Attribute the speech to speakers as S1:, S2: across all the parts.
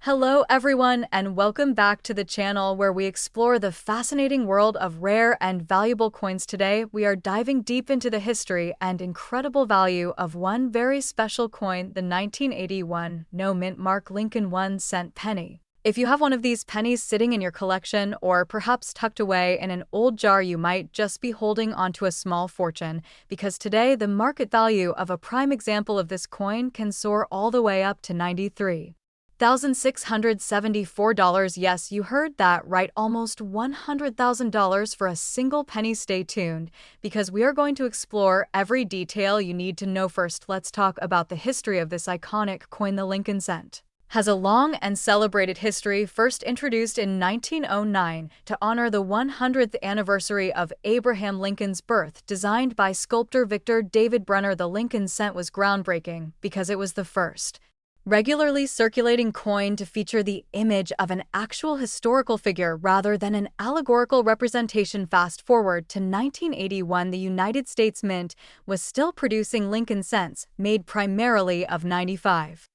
S1: Hello everyone and welcome back to the channel where we explore the fascinating world of rare and valuable coins. Today, we are diving deep into the history and incredible value of one very special coin, the 1981 no mint mark Lincoln 1-cent penny. If you have one of these pennies sitting in your collection or perhaps tucked away in an old jar, you might just be holding onto a small fortune, because today the market value of a prime example of this coin can soar all the way up to $93,674. Yes, you heard that right, almost $100,000 for a single penny. Stay tuned, because we are going to explore every detail you need to know. First, let's talk about the history of this iconic coin. The Lincoln cent has a long and celebrated history. First introduced in 1909 to honor the 100th anniversary of Abraham Lincoln's birth, designed by sculptor Victor David Brunner, the Lincoln cent was groundbreaking because it was the first regularly circulating coin to feature the image of an actual historical figure rather than an allegorical representation. Fast forward to 1981, the United States Mint was still producing Lincoln cents, made primarily of 95%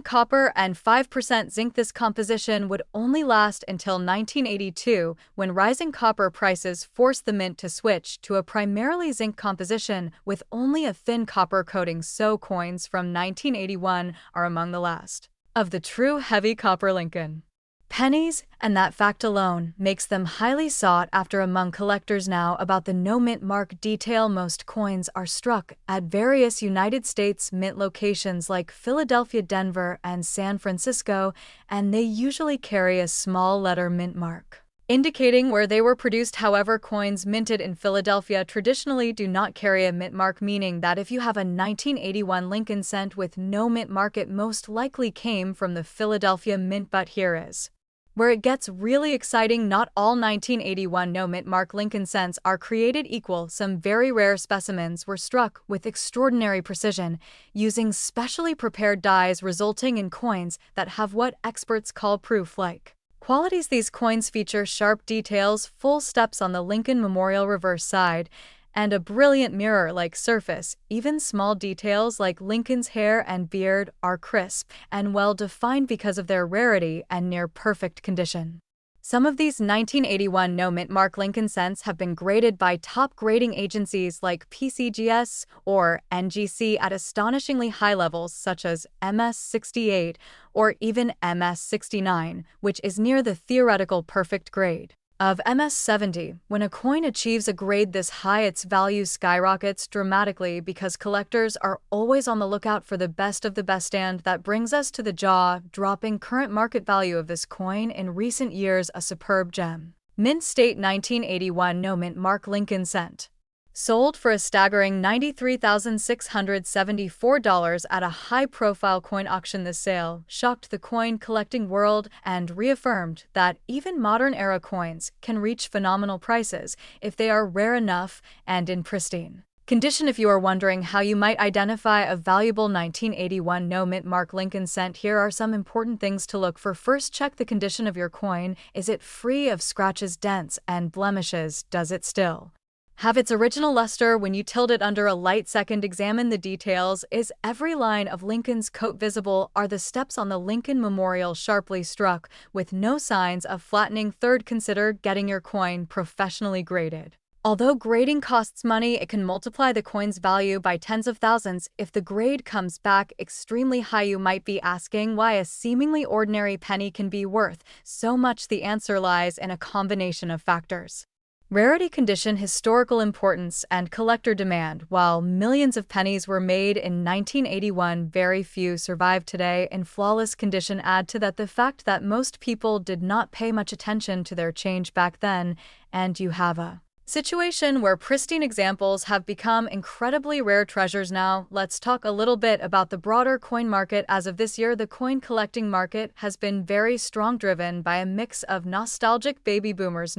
S1: copper and 5% zinc. This composition would only last until 1982, when rising copper prices forced the mint to switch to a primarily zinc composition with only a thin copper coating. So coins from 1981 are among the last of the true heavy copper Lincoln pennies, and that fact alone makes them highly sought after among collectors. Now, about the no mint mark detail. Most coins are struck at various United States mint locations like Philadelphia, Denver, and San Francisco, and they usually carry a small letter mint mark indicating where they were produced. However, coins minted in Philadelphia traditionally do not carry a mint mark, meaning that if you have a 1981 Lincoln cent with no mint mark, it most likely came from the Philadelphia Mint. But here is where it gets really exciting. Not all 1981 no mint mark Lincoln cents are created equal. Some very rare specimens were struck with extraordinary precision, using specially prepared dies, resulting in coins that have what experts call proof-like qualities. These coins feature sharp details, full steps on the Lincoln Memorial reverse side, and a brilliant mirror-like surface. Even small details like Lincoln's hair and beard are crisp and well-defined because of their rarity and near-perfect condition. Some of these 1981 no mint mark Lincoln cents have been graded by top grading agencies like PCGS or NGC at astonishingly high levels, such as MS68 or even MS69, which is near the theoretical perfect grade of MS70. When a coin achieves a grade this high, its value skyrockets dramatically because collectors are always on the lookout for the best of the best. And that brings us to the jaw-dropping current market value of this coin in recent years, a superb gem. Mint state 1981 no mint mark Lincoln cent sold for a staggering $93,674 at a high-profile coin auction. This sale shocked the coin-collecting world and reaffirmed that even modern-era coins can reach phenomenal prices if they are rare enough and in pristine condition. If you are wondering how you might identify a valuable 1981 no mint mark Lincoln cent, here are some important things to look for. First, check the condition of your coin. Is it free of scratches, dents, and blemishes? Does it still have its original luster when you tilt it under a light? Second, examine the details. Is every line of Lincoln's coat visible? Are the steps on the Lincoln Memorial sharply struck with no signs of flattening? Third, consider getting your coin professionally graded. Although grading costs money, it can multiply the coin's value by tens of thousands if the grade comes back extremely high. You might be asking why a seemingly ordinary penny can be worth so much. The answer lies in a combination of factors: rarity, condition, historical importance, and collector demand. While millions of pennies were made in 1981, very few survive today in flawless condition. Add to that the fact that most people did not pay much attention to their change back then, and you have a situation where pristine examples have become incredibly rare treasures. Now, let's talk a little bit about the broader coin market. As of this year, the coin collecting market has been very strong, driven by a mix of nostalgic baby boomers,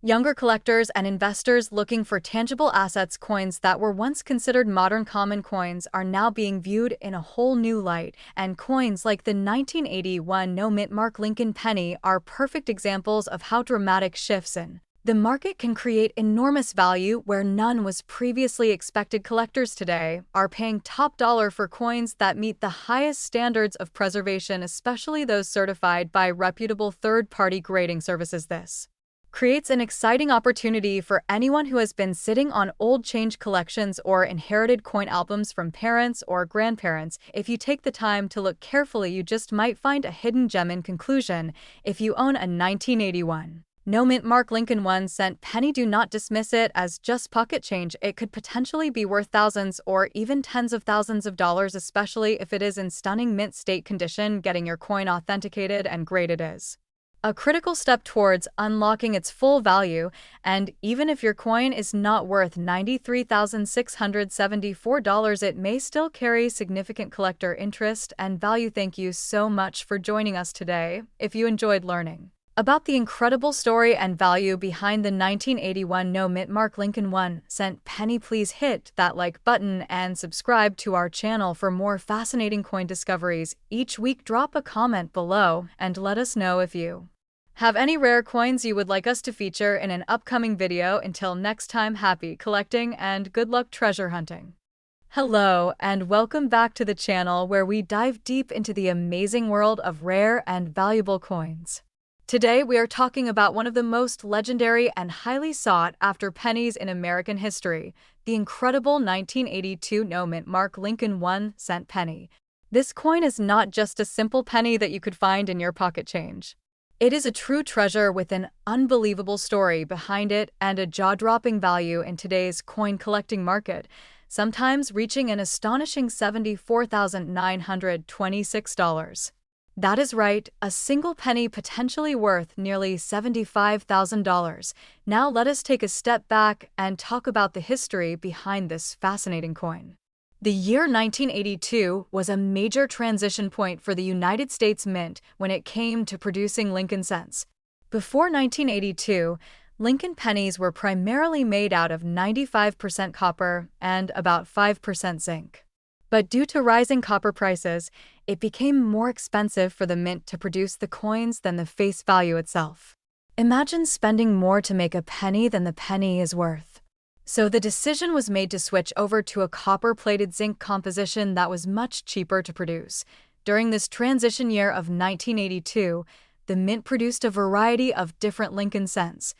S1: younger collectors, and investors looking for tangible assets. Coins that were once considered modern common coins are now being viewed in a whole new light, and coins like the 1981 no mint mark Lincoln penny are perfect examples of how dramatic shifts in The market can create enormous value where none was previously expected. Collectors today are paying top dollar for coins that meet the highest standards of preservation, especially those certified by reputable third-party grading services. This creates an exciting opportunity for anyone who has been sitting on old change collections or inherited coin albums from parents or grandparents. If you take the time to look carefully, you just might find a hidden gem. In conclusion, if you own a 1981 no mint mark Lincoln 1-cent penny, do not dismiss it as just pocket change. It could potentially be worth thousands or even tens of thousands of dollars, especially if it is in stunning mint state condition. Getting your coin authenticated and graded is a critical step towards unlocking its full value, and even if your coin is not worth $93,674, it may still carry significant collector interest and value. Thank you so much for joining us today. If you enjoyed learning about the incredible story and value behind the 1981 no mint mark Lincoln 1-cent penny, please hit that like button and subscribe to our channel for more fascinating coin discoveries each week. Drop a comment below and let us know if you have any rare coins you would like us to feature in an upcoming video. Until next time, happy collecting and good luck treasure hunting. Hello and welcome back to the channel where we dive deep into the amazing world of rare and valuable coins. Today we are talking about one of the most legendary and highly sought-after pennies in American history, the incredible 1982 no mint mark Lincoln 1-cent penny. This coin is not just a simple penny that you could find in your pocket change. It is a true treasure with an unbelievable story behind it and a jaw-dropping value in today's coin collecting market, sometimes reaching an astonishing $74,926. That is right, a single penny potentially worth nearly $75,000. Now let us take a step back and talk about the history behind this fascinating coin. The year 1982 was a major transition point for the United States Mint when it came to producing Lincoln cents. Before 1982, Lincoln pennies were primarily made out of 95% copper and about 5% zinc. But due to rising copper prices, it became more expensive for the mint to produce the coins than the face value itself. Imagine spending more to make a penny than the penny is worth. So the decision was made to switch over to a copper-plated zinc composition that was much cheaper to produce. During this transition year of 1982, the mint produced a variety of different Lincoln cents,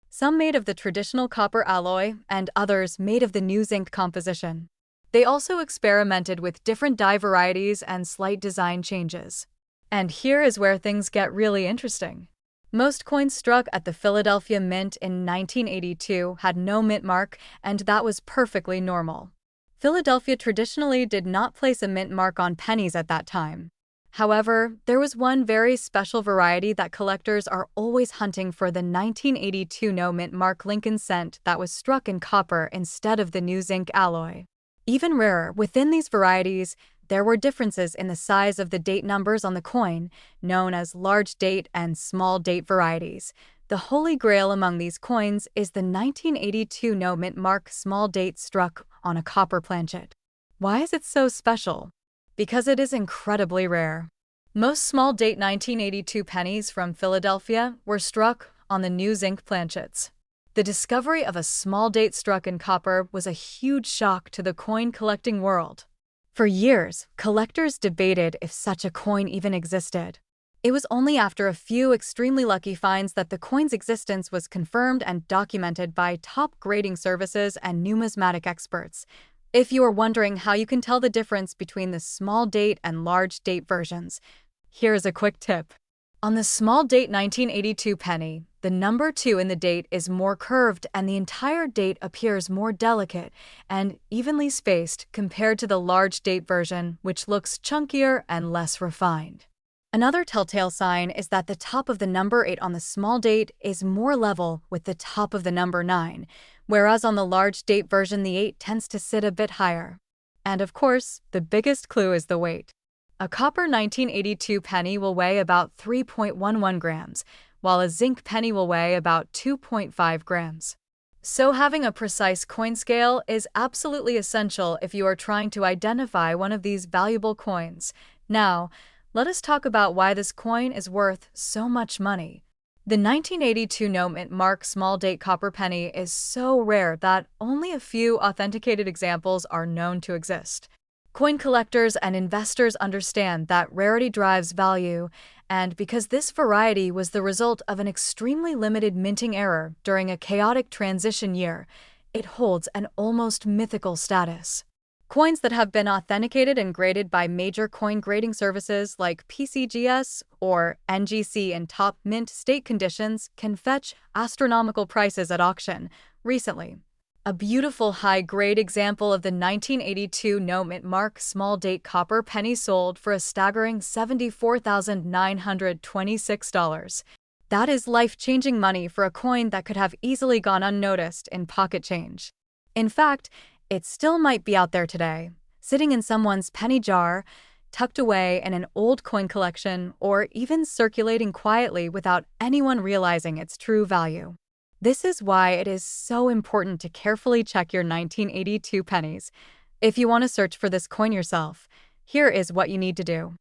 S1: some made of the traditional copper alloy and others made of the new zinc composition. They also experimented with different die varieties and slight design changes. And here is where things get really interesting. Most coins struck at the Philadelphia Mint in 1982 had no mint mark, and that was perfectly normal. Philadelphia traditionally did not place a mint mark on pennies at that time. However, there was one very special variety that collectors are always hunting for: the 1982 no mint mark Lincoln cent that was struck in copper instead of the new zinc alloy. Even rarer, within these varieties, there were differences in the size of the date numbers on the coin, known as large date and small date varieties. The holy grail among these coins is the 1982 no mint mark small date struck on a copper planchet. Why is it so special? Because it is incredibly rare. Most small date 1982 pennies from Philadelphia were struck on the new zinc planchets. The discovery of a small date struck in copper was a huge shock to the coin collecting world. For years, collectors debated if such a coin even existed. It was only after a few extremely lucky finds that the coin's existence was confirmed and documented by top grading services and numismatic experts. If you are wondering how you can tell the difference between the small date and large date versions, here is a quick tip. On the small date 1982 penny, the number 2 in the date is more curved and the entire date appears more delicate and evenly spaced compared to the large date version, which looks chunkier and less refined. Another telltale sign is that the top of the number 8 on the small date is more level with the top of the number 9, whereas on the large date version the 8 tends to sit a bit higher. And of course, the biggest clue is the weight. A copper 1982 penny will weigh about 3.11 grams, while a zinc penny will weigh about 2.5 grams. So having a precise coin scale is absolutely essential if you are trying to identify one of these valuable coins. Now, let us talk about why this coin is worth so much money. The 1982 Mint Mark small date copper penny is so rare that only a few authenticated examples are known to exist. Coin collectors and investors understand that rarity drives value, and because this variety was the result of an extremely limited minting error during a chaotic transition year, it holds an almost mythical status. Coins that have been authenticated and graded by major coin grading services like PCGS or NGC in top mint state conditions can fetch astronomical prices at auction. Recently, a beautiful high-grade example of the 1982 Mint Mark small date copper penny sold for a staggering $74,926. That is life-changing money for a coin that could have easily gone unnoticed in pocket change. In fact, it still might be out there today, sitting in someone's penny jar, tucked away in an old coin collection, or even circulating quietly without anyone realizing its true value. This is why it is so important to carefully check your 1982 pennies. If you want to search for this coin yourself, here is what you need to do.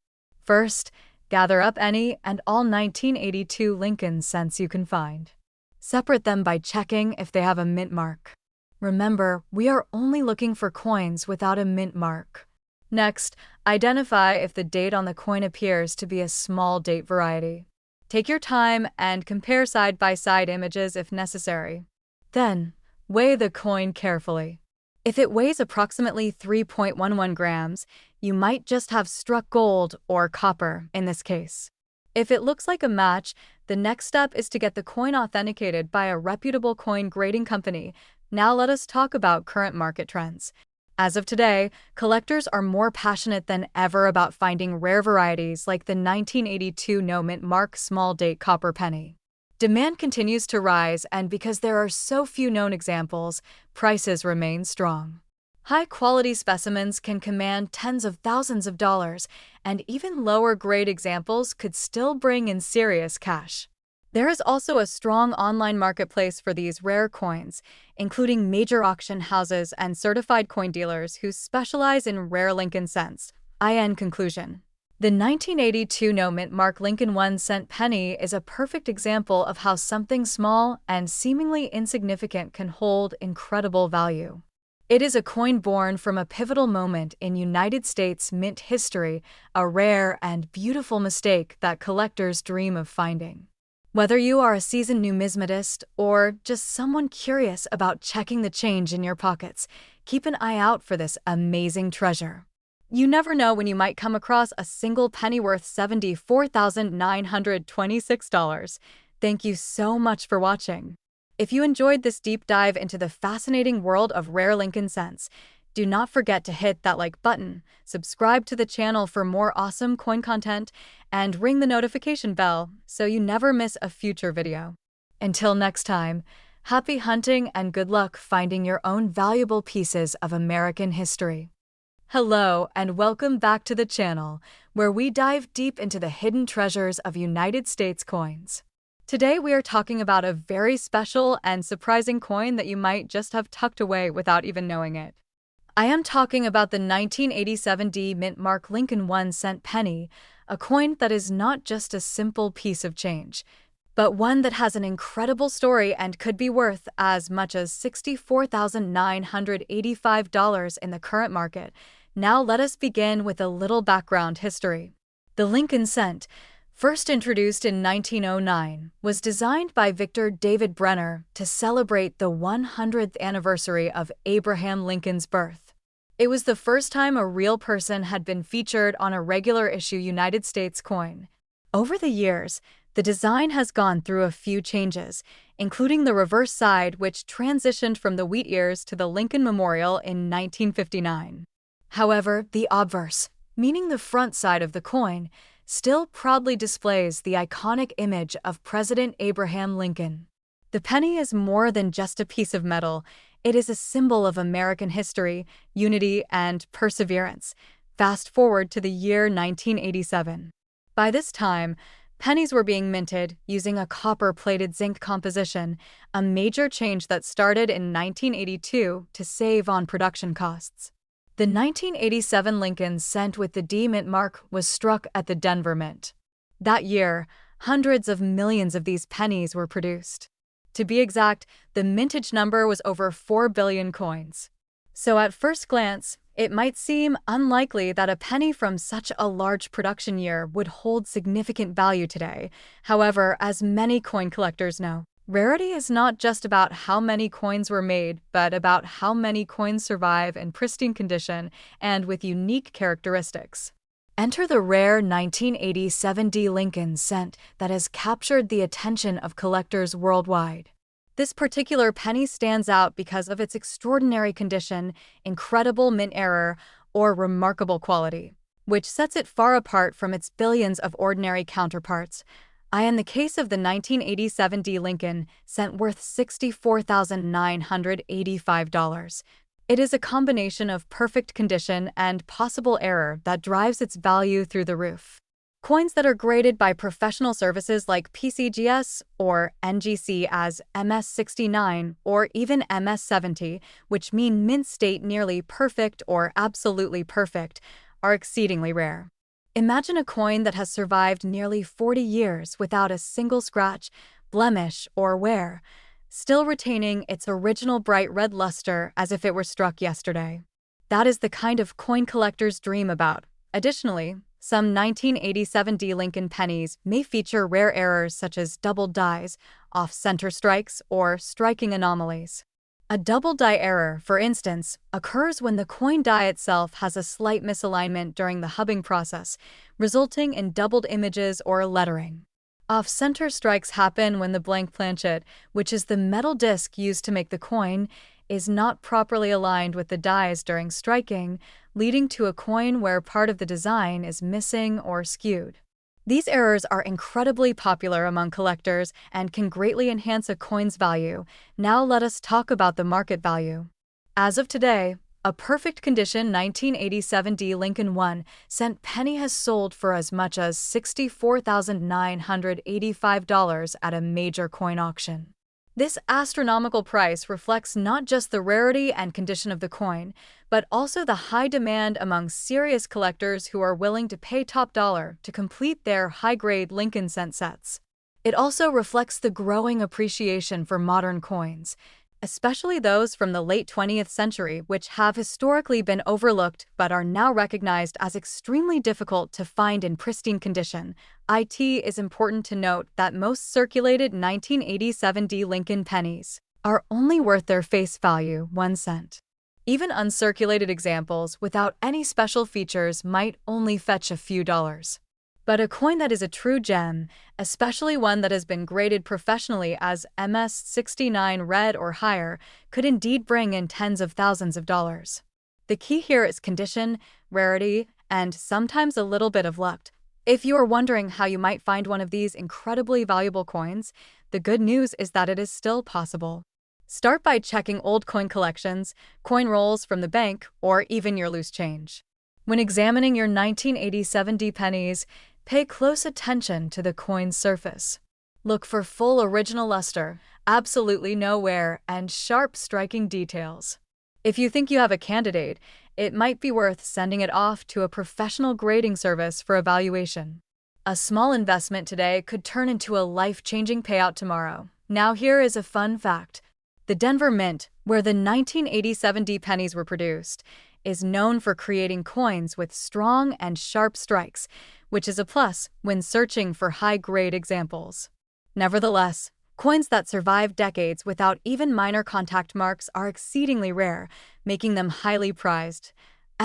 S1: First, gather up any and all 1982 Lincoln cents you can find. Separate them by checking if they have a mint mark. Remember, we are only looking for coins without a mint mark. Next, identify if the date on the coin appears to be a small date variety. Take your time and compare side-by-side images if necessary. Then, weigh the coin carefully. If it weighs approximately 3.11 grams, you might just have struck gold or copper in this case. If it looks like a match, the next step is to get the coin authenticated by a reputable coin grading company. Now let us talk about current market trends. As of today, collectors are more passionate than ever about finding rare varieties like the 1982 Mint Mark small date copper penny. Demand continues to rise, and because there are so few known examples, prices remain strong. High-quality specimens can command tens of thousands of dollars, and even lower-grade examples could still bring in serious cash. There is also a strong online marketplace for these rare coins, including major auction houses and certified coin dealers who specialize in rare Lincoln cents. In conclusion, the 1982 Mint Mark Lincoln 1-cent penny is a perfect example of how something small and seemingly insignificant can hold incredible value. It is a coin born from a pivotal moment in United States mint history, a rare and beautiful mistake that collectors dream of finding. Whether you are a seasoned numismatist or just someone curious about checking the change in your pockets, keep an eye out for this amazing treasure. You never know when you might come across a single penny worth $74,926. Thank you so much for watching. If you enjoyed this deep dive into the fascinating world of rare Lincoln cents, do not forget to hit that like button, subscribe to the channel for more awesome coin content, and ring the notification bell so you never miss a future video. Until next time, happy hunting and good luck finding your own valuable pieces of American history. Hello and welcome back to the channel, where we dive deep into the hidden treasures of United States coins. Today we are talking about a very special and surprising coin that you might just have tucked away without even knowing it. I am talking about the 1987 Mint Mark Lincoln 1-cent penny, a coin that is not just a simple piece of change, but one that has an incredible story and could be worth as much as $64,985 in the current market. Now let us begin with a little background history. The Lincoln cent, first introduced in 1909, was designed by Victor David Brenner to celebrate the 100th anniversary of Abraham Lincoln's birth. It was the first time a real person had been featured on a regular issue United States coin. Over the years, the design has gone through a few changes, including the reverse side, which transitioned from the wheat ears to the Lincoln Memorial in 1959. However, the obverse, meaning the front side of the coin, still proudly displays the iconic image of President Abraham Lincoln. The penny is more than just a piece of metal. It is a symbol of American history, unity, and perseverance. Fast forward to the year 1987. By this time, pennies were being minted using a copper-plated zinc composition, a major change that started in 1982 to save on production costs. The 1987 Lincoln cent with the Mint mark was struck at the Denver Mint. That year, Hundreds of millions of these pennies were produced. To be exact, the mintage number was over 4 billion coins. So at first glance, it might seem unlikely that a penny from such a large production year would hold significant value today. However, as many coin collectors know, rarity is not just about how many coins were made, but about how many coins survive in pristine condition and with unique characteristics. Enter the rare 1987 D Lincoln cent that has captured the attention of collectors worldwide. This particular penny stands out because of its extraordinary condition, incredible mint error, or remarkable quality, which sets it far apart from its billions of ordinary counterparts. In the case of the 1987 D Lincoln cent worth $64,985. It is a combination of perfect condition and possible error that drives its value through the roof. Coins that are graded by professional services like PCGS or NGC as MS69 or even MS70, which mean mint state nearly perfect or absolutely perfect, are exceedingly rare. Imagine a coin that has survived nearly 40 years without a single scratch, blemish, or wear, still retaining its original bright red luster as if it were struck yesterday. That is the kind of coin collectors dream about. Additionally, some 1987 D Lincoln pennies may feature rare errors such as doubled dies, off-center strikes, or striking anomalies. A double die error, for instance, occurs when the coin die itself has a slight misalignment during the hubbing process, resulting in doubled images or lettering. Off-center strikes happen when the blank planchet, which is the metal disc used to make the coin, is not properly aligned with the dies during striking, leading to a coin where part of the design is missing or skewed. These errors are incredibly popular among collectors and can greatly enhance a coin's value. Now let us talk about the market value. As of today, a perfect condition 1987 D Lincoln 1 cent penny has sold for as much as $64,985 at a major coin auction. This astronomical price reflects not just the rarity and condition of the coin, but also the high demand among serious collectors who are willing to pay top dollar to complete their high-grade Lincoln cent sets. It also reflects the growing appreciation for modern coins, especially those from the late 20th century, which have historically been overlooked but are now recognized as extremely difficult to find in pristine condition. It is important to note that most circulated 1987 D Lincoln pennies are only worth their face value, 1 cent. Even uncirculated examples without any special features might only fetch a few dollars. But a coin that is a true gem, especially one that has been graded professionally as MS69 red or higher, could indeed bring in tens of thousands of dollars. The key here is condition, rarity, and sometimes a little bit of luck. If you are wondering how you might find one of these incredibly valuable coins, the good news is that it is still possible. Start by checking old coin collections, coin rolls from the bank, or even your loose change. When examining your 1987 D pennies, pay close attention to the coin's surface. Look for full original luster, absolutely no wear, and sharp striking details. If you think you have a candidate, it might be worth sending it off to a professional grading service for evaluation. A small investment today could turn into a life-changing payout tomorrow. Now here is a fun fact. The Denver Mint, where the 1987 D pennies were produced, is known for creating coins with strong and sharp strikes, which is a plus when searching for high-grade examples. Nevertheless, coins that survive decades without even minor contact marks are exceedingly rare, making them highly prized.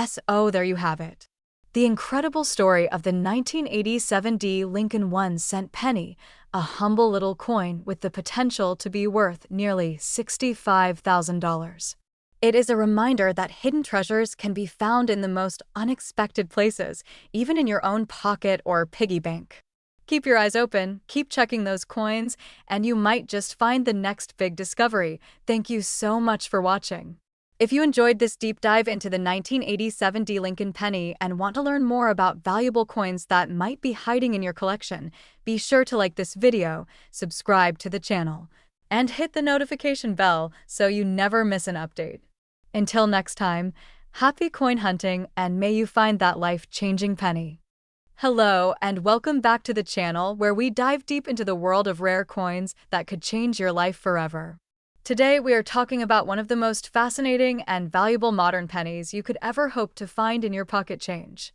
S1: So there you have it. The incredible story of the 1987 D Lincoln 1 cent penny, a humble little coin with the potential to be worth nearly $65,000. It is a reminder that hidden treasures can be found in the most unexpected places, even in your own pocket or piggy bank. Keep your eyes open, keep checking those coins, and you might just find the next big discovery. Thank you so much for watching. If you enjoyed this deep dive into the 1987 D Lincoln penny and want to learn more about valuable coins that might be hiding in your collection, be sure to like this video, subscribe to the channel, and hit the notification bell so you never miss an update. Until next time, happy coin hunting and may you find that life-changing penny. Hello, and welcome back to the channel where we dive deep into the world of rare coins that could change your life forever. Today, we are talking about one of the most fascinating and valuable modern pennies you could ever hope to find in your pocket change.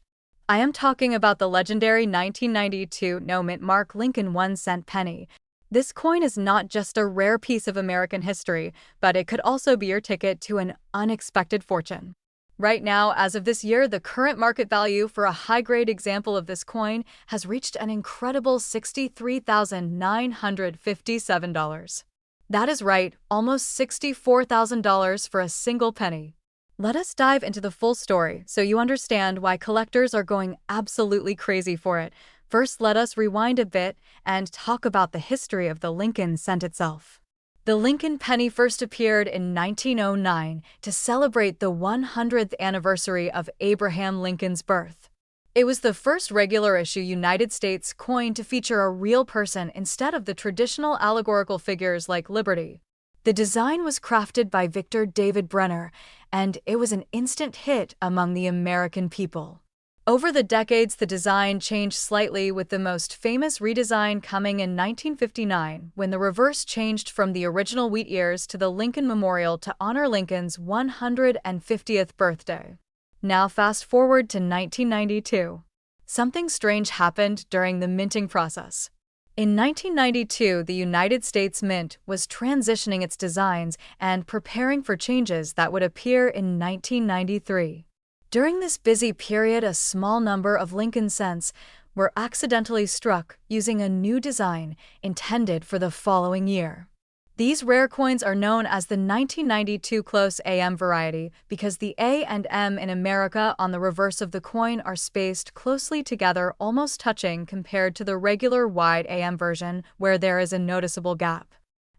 S1: I am talking about the legendary 1992 no-mint mark Lincoln 1-cent penny. This coin is not just a rare piece of American history, but it could also be your ticket to an unexpected fortune. Right now, as of this year, the current market value for a high-grade example of this coin has reached an incredible $63,957. That is right, almost $64,000 for a single penny. Let us dive into the full story so you understand why collectors are going absolutely crazy for it. First, let us rewind a bit and talk about the history of the Lincoln cent itself. The Lincoln penny first appeared in 1909 to celebrate the 100th anniversary of Abraham Lincoln's birth. It was the first regular-issue United States coin to feature a real person instead of the traditional allegorical figures like Liberty. The design was crafted by Victor David Brenner, and it was an instant hit among the American people. Over the decades, the design changed slightly, with the most famous redesign coming in 1959, when the reverse changed from the original wheat ears to the Lincoln Memorial to honor Lincoln's 150th birthday. Now fast forward to 1992. Something strange happened during the minting process. In 1992, the United States Mint was transitioning its designs and preparing for changes that would appear in 1993. During this busy period, a small number of Lincoln cents were accidentally struck using a new design intended for the following year. These rare coins are known as the 1992 close AM variety because the A and M in America on the reverse of the coin are spaced closely together, almost touching, compared to the regular wide AM version where there is a noticeable gap.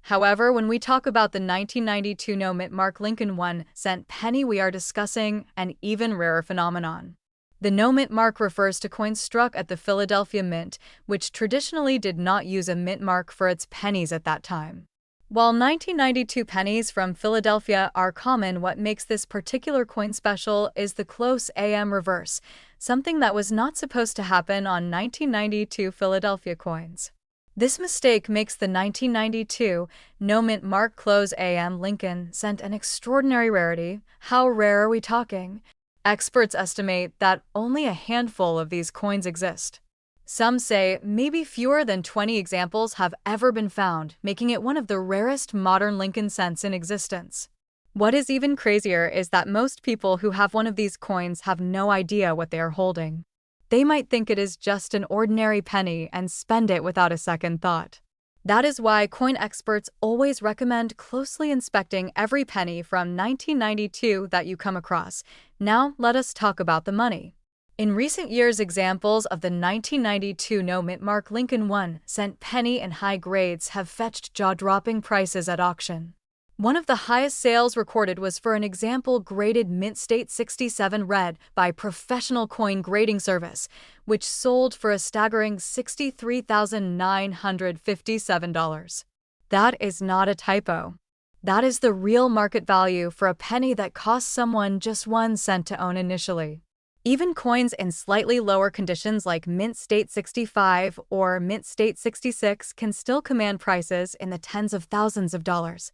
S1: However, when we talk about the 1992 no-mint mark Lincoln 1-cent penny, we are discussing an even rarer phenomenon. The no-mint mark refers to coins struck at the Philadelphia Mint, which traditionally did not use a mint mark for its pennies at that time. While 1992 pennies from Philadelphia are common, what makes this particular coin special is the close AM reverse, something that was not supposed to happen on 1992 Philadelphia coins. This mistake makes the 1992 no-mint mark close AM Lincoln cent an extraordinary rarity. How rare are we talking? Experts estimate that only a handful of these coins exist. Some say maybe fewer than 20 examples have ever been found, making it one of the rarest modern Lincoln cents in existence. What is even crazier is that most people who have one of these coins have no idea what they are holding. They might think it is just an ordinary penny and spend it without a second thought. That is why coin experts always recommend closely inspecting every penny from 1992 that you come across. Now, let us talk about the money. In recent years, examples of the 1992 no-mint mark Lincoln 1-cent penny in high grades have fetched jaw-dropping prices at auction. One of the highest sales recorded was for an example graded Mint State 67 red by Professional Coin Grading Service, which sold for a staggering $63,957. That is not a typo. That is the real market value for a penny that cost someone just 1 cent to own initially. Even coins in slightly lower conditions like Mint State 65 or Mint State 66 can still command prices in the tens of thousands of dollars.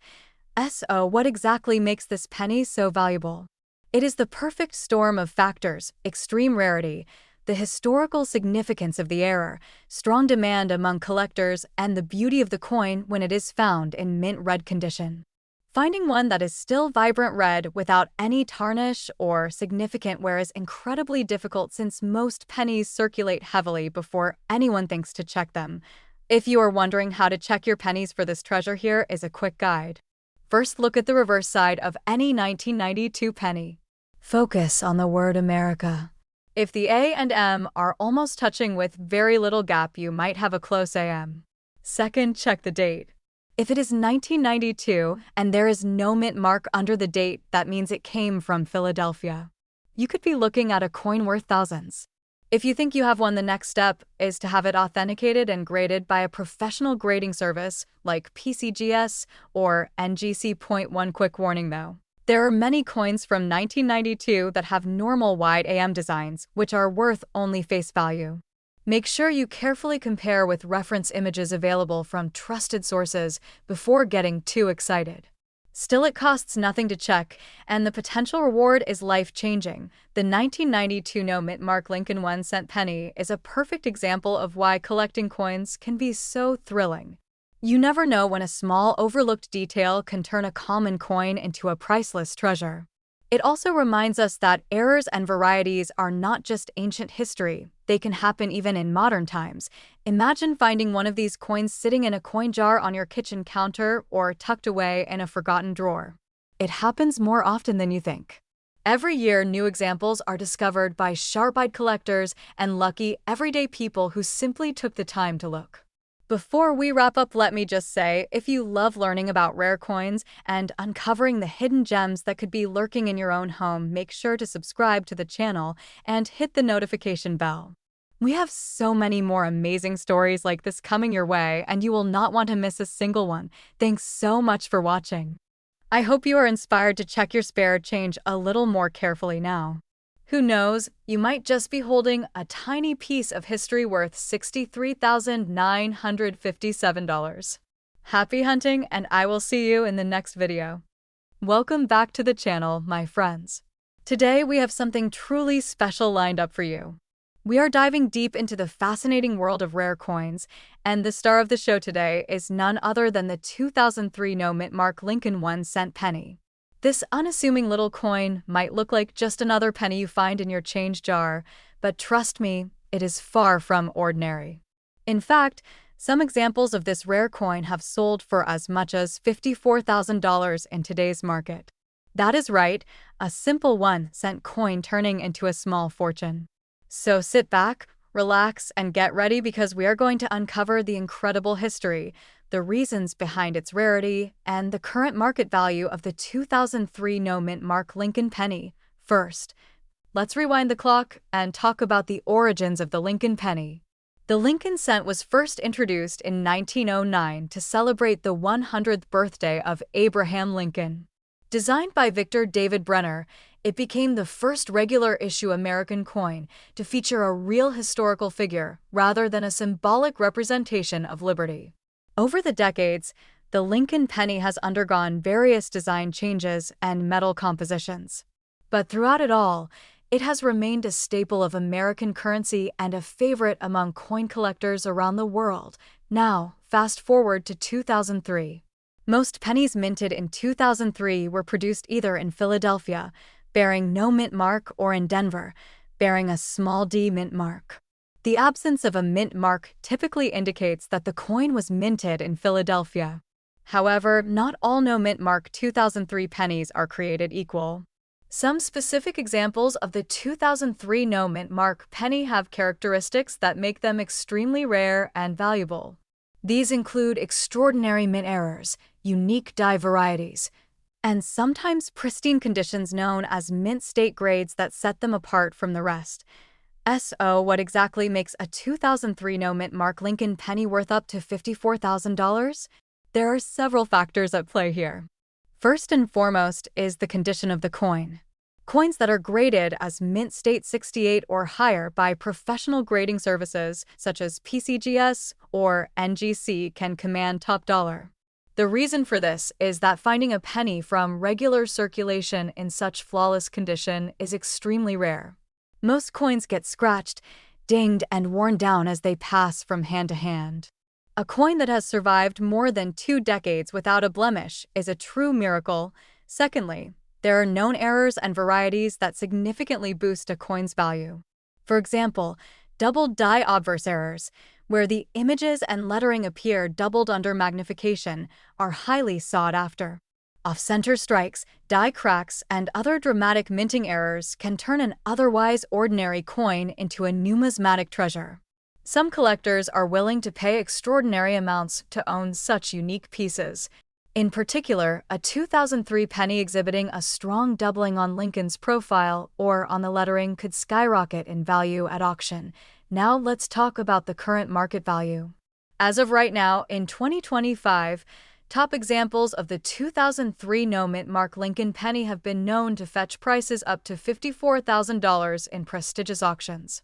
S1: So, what exactly makes this penny so valuable? It is the perfect storm of factors: extreme rarity, the historical significance of the era, strong demand among collectors, and the beauty of the coin when it is found in mint red condition. Finding one that is still vibrant red without any tarnish or significant wear is incredibly difficult, since most pennies circulate heavily before anyone thinks to check them. If you are wondering how to check your pennies for this treasure, here is a quick guide. First, look at the reverse side of any 1992 penny. Focus on the word America. If the A and M are almost touching with very little gap, you might have a close AM. Second, check the date. If it is 1992 and there is no mint mark under the date, that means it came from Philadelphia. You could be looking at a coin worth thousands. If you think you have one, the next step is to have it authenticated and graded by a professional grading service like PCGS or NGC. One quick warning though. There are many coins from 1992 that have normal wide AM designs, which are worth only face value. Make sure you carefully compare with reference images available from trusted sources before getting too excited. Still, it costs nothing to check, and the potential reward is life-changing. The 1992 no-mint mark Lincoln 1-cent penny is a perfect example of why collecting coins can be so thrilling. You never know when a small, overlooked detail can turn a common coin into a priceless treasure. It also reminds us that errors and varieties are not just ancient history, they can happen even in modern times. Imagine finding one of these coins sitting in a coin jar on your kitchen counter or tucked away in a forgotten drawer. It happens more often than you think. Every year, new examples are discovered by sharp-eyed collectors and lucky, everyday people who simply took the time to look. Before we wrap up, let me just say, if you love learning about rare coins and uncovering the hidden gems that could be lurking in your own home, make sure to subscribe to the channel and hit the notification bell. We have so many more amazing stories like this coming your way, and you will not want to miss a single one. Thanks so much for watching. I hope you are inspired to check your spare change a little more carefully now. Who knows, you might just be holding a tiny piece of history worth $63,957. Happy hunting, and I will see you in the next video. Welcome back to the channel, my friends. Today we have something truly special lined up for you. We are diving deep into the fascinating world of rare coins, and the star of the show today is none other than the 2003 no-mint mark Lincoln 1-cent penny. This unassuming little coin might look like just another penny you find in your change jar, but trust me, it is far from ordinary. In fact, some examples of this rare coin have sold for as much as $54,000 in today's market. That is right, a simple 1-cent coin turning into a small fortune. So sit back, relax, and get ready because we are going to uncover the incredible history, the reasons behind its rarity, and the current market value of the 2003 no-mint mark Lincoln penny. First, let's rewind the clock and talk about the origins of the Lincoln penny. The Lincoln cent was first introduced in 1909 to celebrate the 100th birthday of Abraham Lincoln. Designed by Victor David Brenner, it became the first regular-issue American coin to feature a real historical figure rather than a symbolic representation of liberty. Over the decades, the Lincoln penny has undergone various design changes and metal compositions. But throughout it all, it has remained a staple of American currency and a favorite among coin collectors around the world. Now, fast forward to 2003. Most pennies minted in 2003 were produced either in Philadelphia, bearing no mint mark, or in Denver, bearing a small d mint mark. The absence of a mint mark typically indicates that the coin was minted in Philadelphia. However, not all no-mint mark 2003 pennies are created equal. Some specific examples of the 2003 no-mint mark penny have characteristics that make them extremely rare and valuable. These include extraordinary mint errors, unique die varieties, and sometimes pristine conditions known as mint state grades that set them apart from the rest. So, what exactly makes a 2003 no-mint mark Lincoln penny worth up to $54,000? There are several factors at play here. First and foremost is the condition of the coin. Coins that are graded as mint state 68 or higher by professional grading services such as PCGS or NGC can command top dollar. The reason for this is that finding a penny from regular circulation in such flawless condition is extremely rare. Most coins get scratched, dinged, and worn down as they pass from hand to hand. A coin that has survived more than 2 decades without a blemish is a true miracle. Secondly, there are known errors and varieties that significantly boost a coin's value. For example, doubled die obverse errors, where the images and lettering appear doubled under magnification, are highly sought after. Off-center strikes, die cracks, and other dramatic minting errors can turn an otherwise ordinary coin into a numismatic treasure. Some collectors are willing to pay extraordinary amounts to own such unique pieces. In particular, a 2003 penny exhibiting a strong doubling on Lincoln's profile or on the lettering could skyrocket in value at auction. Now let's talk about the current market value. As of right now, in 2025, top examples of the 2003 no-mint mark Lincoln penny have been known to fetch prices up to $54,000 in prestigious auctions.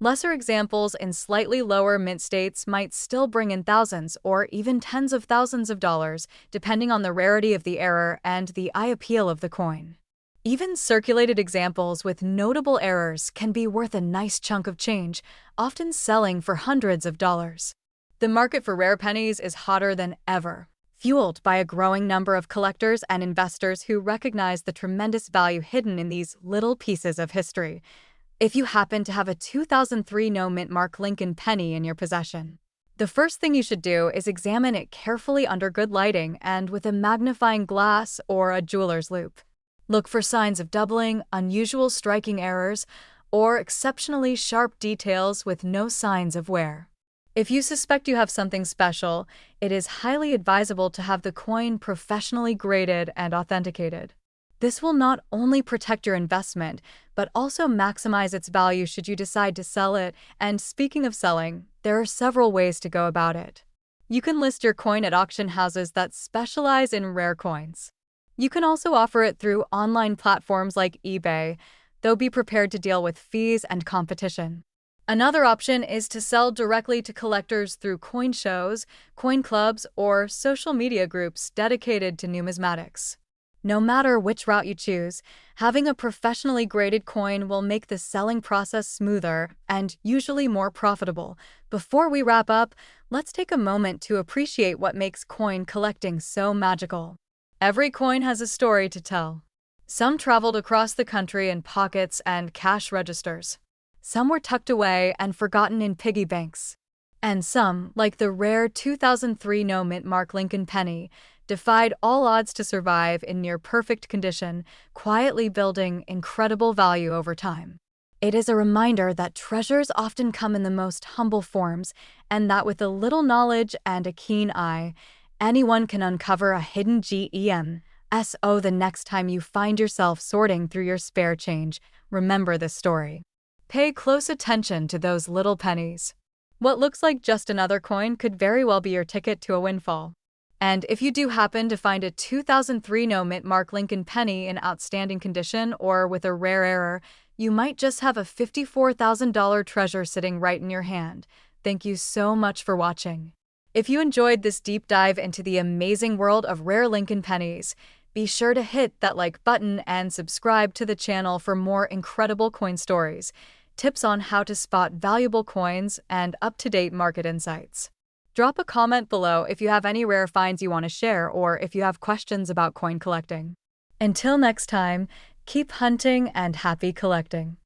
S1: Lesser examples in slightly lower mint states might still bring in thousands or even tens of thousands of dollars, depending on the rarity of the error and the eye appeal of the coin. Even circulated examples with notable errors can be worth a nice chunk of change, often selling for hundreds of dollars. The market for rare pennies is hotter than ever, fueled by a growing number of collectors and investors who recognize the tremendous value hidden in these little pieces of history. If you happen to have a 2003 no-mint Mark Lincoln penny in your possession, the first thing you should do is examine it carefully under good lighting and with a magnifying glass or a jeweler's loupe. Look for signs of doubling, unusual striking errors, or exceptionally sharp details with no signs of wear. If you suspect you have something special, it is highly advisable to have the coin professionally graded and authenticated. This will not only protect your investment, but also maximize its value should you decide to sell it. And speaking of selling, there are several ways to go about it. You can list your coin at auction houses that specialize in rare coins. You can also offer it through online platforms like eBay, though be prepared to deal with fees and competition. Another option is to sell directly to collectors through coin shows, coin clubs, or social media groups dedicated to numismatics. No matter which route you choose, having a professionally graded coin will make the selling process smoother and usually more profitable. Before we wrap up, let's take a moment to appreciate what makes coin collecting so magical. Every coin has a story to tell. Some traveled across the country in pockets and cash registers. Some were tucked away and forgotten in piggy banks. And some, like the rare 2003 no-mint Mark Lincoln penny, defied all odds to survive in near-perfect condition, quietly building incredible value over time. It is a reminder that treasures often come in the most humble forms, and that with a little knowledge and a keen eye, anyone can uncover a hidden gem. So the next time you find yourself sorting through your spare change, remember this story. Pay close attention to those little pennies. What looks like just another coin could very well be your ticket to a windfall. And if you do happen to find a 2003 no-mint Mark Lincoln penny in outstanding condition or with a rare error, you might just have a $54,000 treasure sitting right in your hand. Thank you so much for watching. If you enjoyed this deep dive into the amazing world of rare Lincoln pennies, be sure to hit that like button and subscribe to the channel for more incredible coin stories, tips on how to spot valuable coins, and up-to-date market insights. Drop a comment below if you have any rare finds you want to share or if you have questions about coin collecting. Until next time, keep hunting and happy collecting.